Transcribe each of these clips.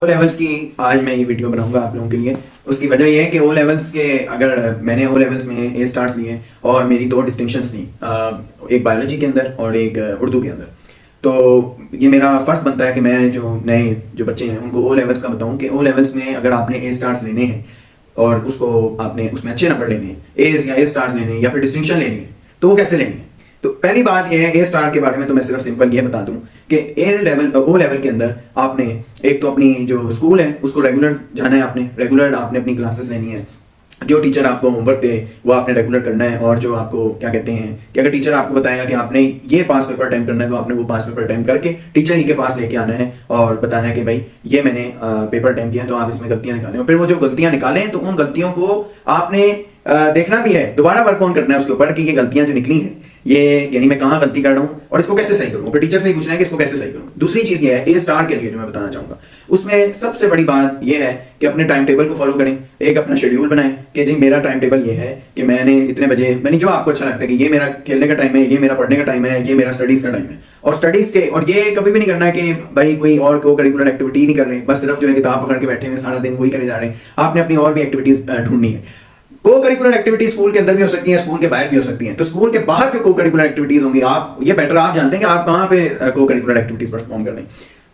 O levels की आज मैं ये वीडियो बनाऊंगा आप लोगों के लिए। उसकी वजह ये है कि ओ लेवल्स के अगर मैंने ओ लेवल्स में ए स्टार्स लिए और मेरी दो डिस्टिंक्शंस थी, एक बायोलॉजी के अंदर और एक उर्दू के अंदर। तो ये मेरा फ़र्ज़ बनता है कि मैं जो बच्चे हैं उनको ओ लेवल्स का बताऊं कि ओ लेवल्स में अगर आपने ए स्टार्स लेने हैं और उसको आपने उसमें अच्छे नंबर लेने हैं, एज या ए स्टार्स लेने हैं या फिर डिस्टिंक्शन लेनी है, तो वो कैसे लेनी है। तो पहली बात यह है, ए स्टार के बारे में तो मैं सिर्फ सिंपल ये बता दूं कि ए लेवल ओ लेवल के अंदर आपने एक तो अपनी जो स्कूल है उसको रेगुलर जाना है, आपने रेगुलर आपने अपनी क्लासेस लेनी है। जो टीचर आपको होमवर्क दे वो आपने रेगुलर करना है। और जो आपको क्या कहते हैं कि अगर टीचर आपको बताएगा कि आपने ये पास पेपर अटेम्प्ट करना है तो आपने वो पास पेपर अटेम्प्ट करके टीचर ही के पास लेके आना है और बताना है कि भाई ये मैंने पेपर अटेम्प्ट किया, तो आप इसमें गलतियां निकालें। और फिर वो जो गलतियां निकालें तो उन गलतियों को आपने देखना भी है, दोबारा वर्क ऑन करना है उसके ऊपर कि ये गलतियां जो निकली हैं ये यानी मैं कहाँ गलती कर रहा हूँ और इसको कैसे सही करूँ। फिर टीचर से ही पूछना है कि इसको कैसे सही करूँ। दूसरी चीज़ ये है ए स्टार के लिए जो मैं बताना चाहूँगा, उसमें सबसे बड़ी बात ये है कि अपने टाइम टेबल को फॉलो करें। एक अपना शेड्यूल बनाएं कि जी मेरा टाइम टेबल ये है कि मैंने इतने बजे मैंने जो आपको अच्छा लगता है कि ये मेरा खेलने का टाइम है, ये मेरा पढ़ने का टाइम है, ये मेरा स्टडीज़ का टाइम है। और स्टडीज़ के और ये कभी भी नहीं करना है कि भाई कोई और को करिकुलर एक्टिविटी नहीं कर रहे, बस सिर्फ जो है किताब पकड़ के बैठे हुए सारा दिन वही करे जा रहे हैं। आपने अपनी और भी एक्टिविटीज़ ढूंढनी है। को करिकुलर एक्टिविटी स्कूल के अंदर भी हो सकती है, स्कूल के बाहर भी हो सकती हैं। तो स्कूल के बाहर जो को करिकुलर एक्टिविटीज होंगी, आप ये बेटर आप जानते हैं कि आप कहाँ पे को करिकुलर एक्टिविटीज परफॉर्म कर रहे हैं।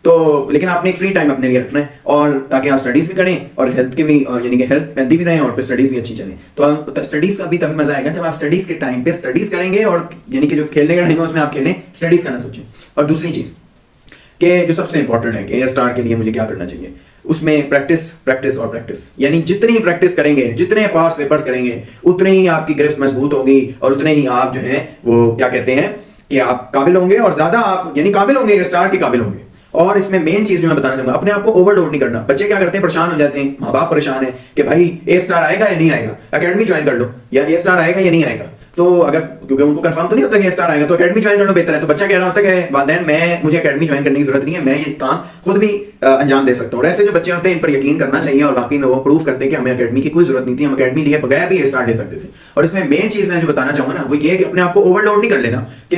तो लेकिन आपने एक फ्री टाइम अपने लिए रखना है और ताकि आप स्टडीज भी करें और हेल्थ के भी यानी कि हेल्दी भी रहें और फिर स्टडीज भी अच्छी चलें। तो स्टडीज का भी तभी मजा आएगा जब आप स्टडीज के टाइम पे स्टडीज करेंगे और यानी कि जो खेलने का टाइम है उसमें आप खेलें, स्टडीज करना सोचें। और दूसरी चीज कि जो सबसे इंपॉर्टेंट है कि ए स्टार के लिए मुझे क्या करना चाहिए, उसमें प्रैक्टिस प्रैक्टिस और प्रैक्टिस। यानी जितनी प्रैक्टिस करेंगे, जितने पास पेपर्स करेंगे, उतनी ही आपकी गिरफ्त मजबूत होगी और उतने ही आप जो है वो क्या कहते हैं कि आप काबिल होंगे और ज्यादा आप यानी काबिल होंगे, ए स्टार के काबिल होंगे। और इसमें मेन चीज जो मैं बताना चाहूंगा, अपने आप को ओवरलोड नहीं करना। बच्चे क्या करते हैं, परेशान हो जाते हैं, माँ बाप परेशान है कि भाई ए स्टार आएगा या नहीं आएगा, एकेडमी ज्वाइन कर लो, या ए स्टार आएगा या नहीं आएगा। तो अगर क्योंकि उनको कंफर्म तो नहीं होता कि स्टार आएगा तो एकेडमी ज्वाइन कर लो बेहतर है। तो बच्चा कह रहा होता है कि वालिदैन मुझे एकेडमी ज्वाइन करने की जरूरत नहीं है, मैं ये काम खुद भी अंजाम दे सकता हूँ। और ऐसे जो बच्चे होते हैं इन पर यकीन करना चाहिए और वाकई में वो प्रूव करते हैं कि हमें एकेडमी की कोई जरूरत नहीं थी, हम एकेडमी लिए बगैर भी स्टार ले सकते थे। और इसमें मेन चीज मैं जो बताना चाहूंगा ना वो ये कि अपने आप को ओवरलोड नहीं कर लेना कि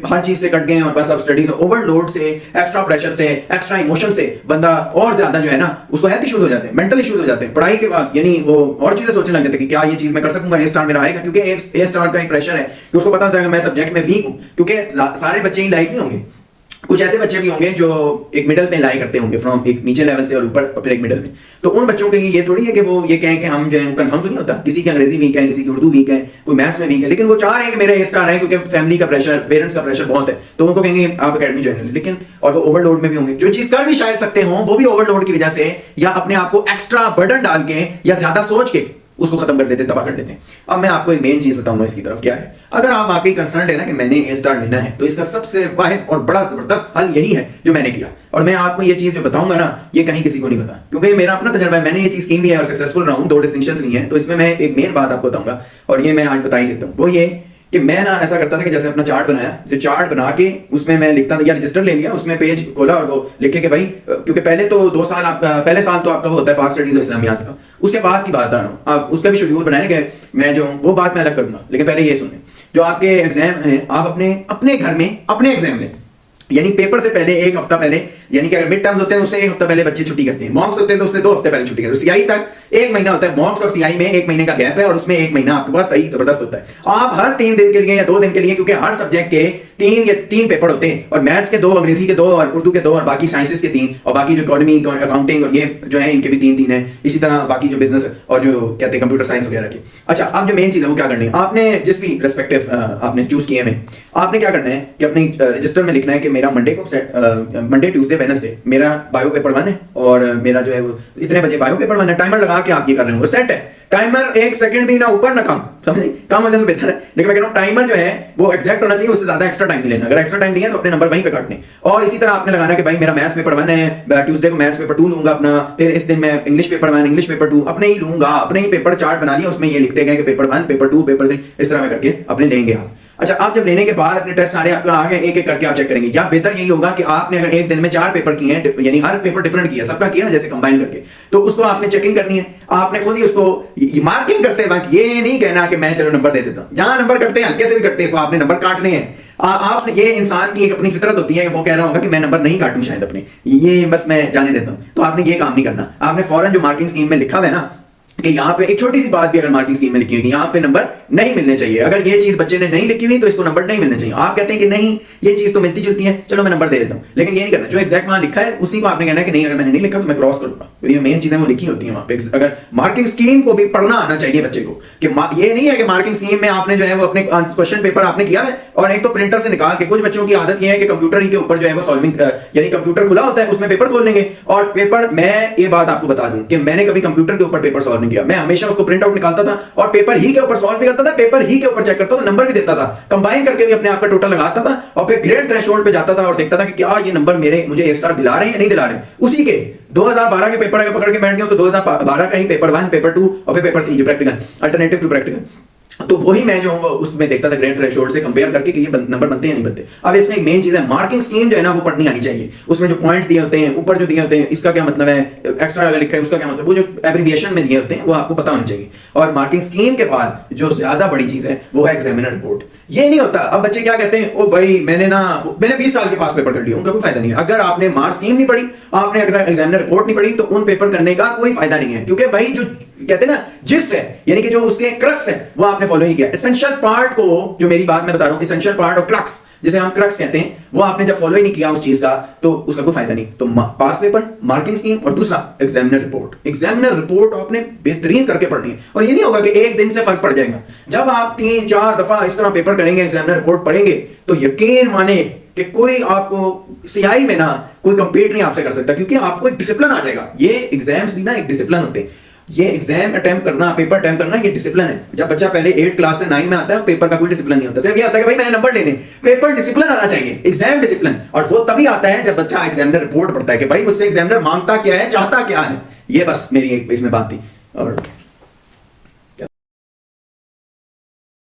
हर चीज से कट गए और बस अब स्टडीज। ओवरलोड से, एक्स्ट्रा प्रेशर से, एक्स्ट्रा इमोशन से बंदा और ज्यादा जो है ना उसको हेल्थ इश्यूज हो जाते हैं, मेंटल इश्यूज हो जाते हैं पढ़ाई के बाद। यानी वो और चीजें सोचने लग जाते हैं कि क्या ये चीज मैं कर सकूंगा, ए स्टार मेरा आएगा। क्योंकि ए स्टार का एक प्रेशर है कि उसको पता होता है कि मैं सब्जेक्ट में वीक हूं। क्योंकि सारे बच्चे ही लाइक नहीं होंगे, कुछ ऐसे बच्चे भी होंगे जो एक मिडल में लाई करते होंगे, फ्रॉम एक नीचे लेवल से और ऊपर फिर एक मिडल में। तो उन बच्चों के लिए ये थोड़ी है कि वो ये कहें कि हम जो है कंफर्म तो नहीं होता, किसी की अंग्रेजी वीक है, किसी की उर्दू वीक है, कोई मैथ्स में वीक है, लेकिन वो चाह रहे हैं कि मेरा ए स्टार है क्योंकि फैमिली का प्रेशर, पेरेंट्स का प्रेशर बहुत है। तो उनको कहेंगे आप एकेडमी ज्वाइन करें, लेकिन और वो ओवरलोड में भी होंगे। जो चीज कर भी शायद सकते हो वो भी ओवरलोड की वजह से या अपने आप को एक्स्ट्रा बर्डन डाल के या ज्यादा सोच के उसको खत्म कर लेते हैं, तबाह कर लेते हैं। अब मैं आपको एक मेन चीज बताऊंगा इसकी तरफ क्या है। अगर आप वाकई कंसर्न है ना कि मैंने ए स्टार लेना है तो इसका सबसे वाहिद और बड़ा जबरदस्त हल यही है जो मैंने किया। और मैं आपको ये चीज जो बताऊंगा ना ये कहीं किसी को नहीं पता, क्योंकि मेरा अपना तजर्बा है, मैंने ये चीज की भी है और सक्सेसफुल रहा हूं, दो डिस्टिंक्शंस नहीं है। तो इसमें मैं एक मेन बात आपको बताऊंगा और ये मैं आज बता ही देता हूं। वो ये कि मैं ना ऐसा करता था कि जैसे अपना चार्ट बनाया, जो चार्ट बना के उसमें मैं लिखता था या रजिस्टर ले लिया, उसमें पेज खोला और वो लिखे कि भाई क्योंकि पहले तो 2 साल आपका पहले साल तो आपका वो होता है पाक स्टडीज और इस्लामियात का, उसके बाद की बात बता रहा हूँ। आप उसका भी शेड्यूल बनाए कि मैं जो वो बात मैं अलग करूंगा, लेकिन पहले ये सुने, जो आपके एग्जाम हैं आप अपने घर में अपने एग्जाम लें। यानी पेपर से पहले एक हफ्ता पहले, यानी कि अगर मिड टर्म्स होते हैं उससे एक हफ्ता पहले बच्चे छुट्टी करते हैं, मॉक्स होते हैं तो उससे 2 हफ्ते पहले छुट्टी करते हैं, सीआई तक 1 महीना होता है। मॉक्स और सीआई में 1 महीने का गैप है और उसमें 1 महीना आपके पास सही जबरदस्त होता है। आप हर 3 दिन के लिए या 2 दिन के लिए, क्योंकि हर सब्जेक्ट के 3 पेपर होते हैं और मैथ्स के 2, अंग्रेजी के 2 और उर्दू के 2 और बाकी साइंसेस के 3 और बाकी जो इकोनॉमी, अकाउंटिंग और ये जो है इनके भी 3 है। इसी तरह बाकी जो बिजनेस और जो कहते हैं कंप्यूटर साइंस वगैरह की। अच्छा, अब जो मेन चीज है वो क्या करनी है, आपने जिस भी रेस्पेक्टिव आपने चूज किए में आपने क्या करना है कि अपने रजिस्टर में लिखना है कि मेरा मंडे ट्यूसडे वेडनेसडे मेरा बायो पेपर 1 है और मेरा जो है वो इतने बजे बायो पेपर 1 है। टाइमर लगा के आप ये कर रहे हो, सेट है टाइमर, 1 सेकंड भी ना ऊपर ना कम, समझे, कम हो जाए तो बेहतर है। लेकिन मैं कह रहा हूं टाइमर जो है वो एग्जैक्ट होना चाहिए, उससे ज्यादा एक्स्ट्रा टाइम नहीं लेना। अगर एक्स्ट्रा टाइम नहीं है तो अपने नंबर वहीं पे काटने। और इसी तरह आपने लगाना कि भाई मेरा मैथ्स पेपर 1 है, ट्यूसडे को मैथ्स पेपर 2 लूंगा अपना, फिर इस दिन मैं इंग्लिश पेपर 1 इंग्लिश पेपर 2 अपने ही लूंगा। अपने ही पेपर चार्ट बना लिया, उसमें ये लिखते गए कि पेपर 1 पेपर 2 पेपर 3 इस तरह में करके अपने लेंगे आप। अच्छा, आप जब लेने के बाद अपने टेस्ट सारे आपका आ गए, एक एक करके आप चेक करेंगे। या बेहतर यही होगा कि आपने अगर एक दिन में 4 पेपर किए हैं, यानी हर पेपर डिफरेंट किया, सबका किया ना जैसे कंबाइन करके, तो उसको आपने चेकिंग करनी है। आपने खुद ही उसको मार्किंग करते वक्त ये नहीं कहना कि मैं चलो नंबर दे देता हूं। जहां नंबर कटते हैं हल्के से भी कटते हैं तो आपने नंबर काटने हैं। आप ये इंसान की एक अपनी फितरत होती है, वो कह रहा होगा कि मैं नंबर नहीं काटूं शायद अपने, ये बस मैं जाने देता हूं। तो आपने ये काम नहीं करना। आपने फौरन जो मार्किंग स्कीम में लिखा हुआ है ना कि यहाँ पे एक छोटी सी बात भी अगर मार्किंग स्कीम में लिखी हुई, यहाँ पे नंबर नहीं मिलने चाहिए, अगर ये चीज बच्चे ने नहीं लिखी हुई तो इसको नंबर नहीं मिलने चाहिए। आप कहते हैं कि नहीं ये चीज तो मिलती जुलती है, चलो मैं नंबर दे देता हूँ, लेकिन ये नहीं करना। जो एग्जैक्ट वहां लिखा है उसी को आपने कहना है कि नहीं अगर मैंने नहीं लिखा तो मैं क्रॉस करूंगा। तो ये मेन चीजें वो लिखी होती है वहां पे। अगर मार्किंग स्कीम को भी पढ़ना आना चाहिए बच्चे को, कि ये नहीं है कि मार्किंग स्कीम में आपने जो है वो अपने क्वेश्चन पेपर आपने किया है और एक तो प्रिंटर से निकाल के, कुछ बच्चों की आदत ये है कि कंप्यूटर ही के ऊपर जो है वो सॉल्विंग, यानी कंप्यूटर खुला होता है उसमें पेपर खोल लेंगे और पेपर, मैं ये बात आपको बता दूं कि मैंने कभी कंप्यूटर के ऊपर पेपर सॉल्व नहीं किया। मैं हमेशा उसको प्रिंट आउट निकालता था और पेपर ही के ऊपर सॉल्व भी करता था, पेपर ही के ऊपर चेक करता था, नंबर भी देता था, कंबाइन करके भी अपने आप का टोटल लगाता था और फिर ग्रेड थ्रेशोल्ड पे जाता था और देखता था कि क्या ये नंबर मेरे मुझे ए स्टार दिला रहे हैं या नहीं दिला रहे। उसी के 2012 के पेपर अगर पकड़ के बैठ गया तो 2012 का ही पेपर 1, पेपर 2 और फिर पेपर 3 जो प्रैक्टिकल अल्टरनेटिव टू प्रैक्टिकल, तो वही मैं जो हूं उसमें देखता था ग्रेड थ्रेशोल्ड से कंपेयर करके कि ये नंबर बनते हैं नहीं बनते। अब इसमें एक मेन चीज है, मार्किंग स्कीम जो है ना वो पढ़नी आनी चाहिए। उसमें जो पॉइंट्स दिए होते हैं, ऊपर जो दिए होते हैं, इसका क्या मतलब है, एक्स्ट्रा अगर लिखा है उसका क्या मतलब, वो जो एब्रिविएशन में दिए होते हैं वो आपको पता होना चाहिए। और मार्किंग स्कीम के बाद जो ज्यादा बड़ी चीज है वो है एग्जामिनर रिपोर्ट। ये नहीं होता। अब बच्चे क्या कहते हैं, ओ भाई मैंने 20 साल के पास पेपर कर लिया, उनका कोई फायदा नहीं है। अगर आपने मार्क्स स्कीम नहीं पढ़ी, आपने अगर एग्जामिनर रिपोर्ट नहीं पढ़ी, तो उन पेपर करने का कोई फायदा नहीं है। क्योंकि भाई जो कहते हैं ना जिस्ट है, यानी कि जो उसके क्रक्स है वो आपने फॉलो ही किया। एसेंशियल पार्ट को, जो मेरी बात मैं बता रहा हूं, एसेंशियल पार्ट और क्रक्स जिसे हम क्रक्स कहते हैं, वो आपने जब फॉलो ही नहीं किया उस चीज का, तो उसका कोई फायदा नहीं। तो पास पेपर, मार्किंग स्कीम और दूसरा एग्जामिनर रिपोर्ट। एग्जामिनर रिपोर्ट आपने बेहतरीन करके पढ़नी है और ये नहीं होगा कि एक दिन से फर्क पड़ जाएगा। जब आप 3-4 दफा इस तरह पेपर करेंगे, एग्जामिनर रिपोर्ट पढ़ेंगे, तो यकीन माने कि कोई आपको सीआई में ना कोई कंपीट नहीं आपसे कर सकता, क्योंकि आपको एक डिसिप्लिन आ जाएगा। ये एग्जाम्स भी ना एक डिसिप्लिन होते हैं। ये एग्जाम अटेम्प्ट करना, पेपर अटेम्प्ट करना, ये डिसिप्लिन है। जब बच्चा पहले 8 क्लास से 9 में आता है, पेपर का कोई डिसिप्लिन नहीं होता। सिर्फ ये होता है कि भाई मैंने नंबर ले दें। पेपर डिसिप्लिन आना चाहिए, एग्जाम डिसिप्लिन। और वो तभी आता है जब बच्चा एग्जामिनर रिपोर्ट पढ़ता है कि भाई मुझसे एग्जामिनर मांगता क्या है, चाहता क्या है। ये बस मेरी एक इसमें बात थी। और